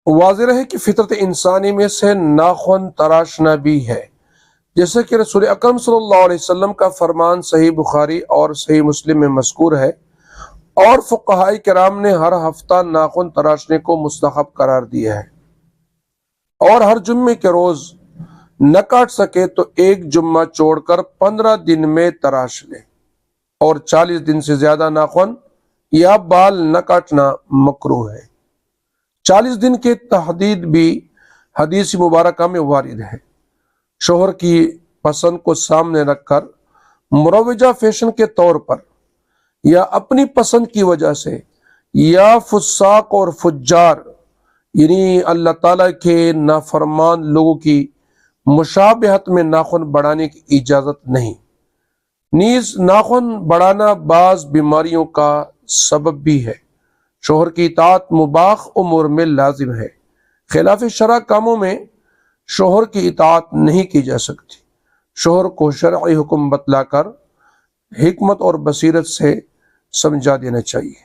واضح ہے کہ فطرت انسانی میں سے ناخن تراشنا بھی ہے، جیسے کہ رسول اکرم صلی اللہ علیہ وسلم کا فرمان صحیح بخاری اور صحیح مسلم میں مذکور ہے، اور فقہاء کرام نے ہر ہفتہ ناخن تراشنے کو مستحب قرار دیا ہے، اور ہر جمعے کے روز نہ کاٹ سکے تو ایک جمعہ چھوڑ کر 15 دن میں تراش لے، اور 40 دن سے زیادہ ناخن یا بال نہ کاٹنا مکروہ ہے۔ 40 دن کی تحدید بھی حدیث مبارکہ میں وارد ہے۔ شوہر کی پسند کو سامنے رکھ کر مروجہ فیشن کے طور پر یا اپنی پسند کی وجہ سے یا فساق اور فجار یعنی اللہ تعالیٰ کے نافرمان لوگوں کی مشابہت میں ناخن بڑھانے کی اجازت نہیں۔ نیز ناخن بڑھانا بعض بیماریوں کا سبب بھی ہے۔ شوہر کی اطاعت مباح امور میں لازم ہے، خلاف شرع کاموں میں شوہر کی اطاعت نہیں کی جا سکتی۔ شوہر کو شرعی حکم بتلا کر حکمت اور بصیرت سے سمجھا دینا چاہیے۔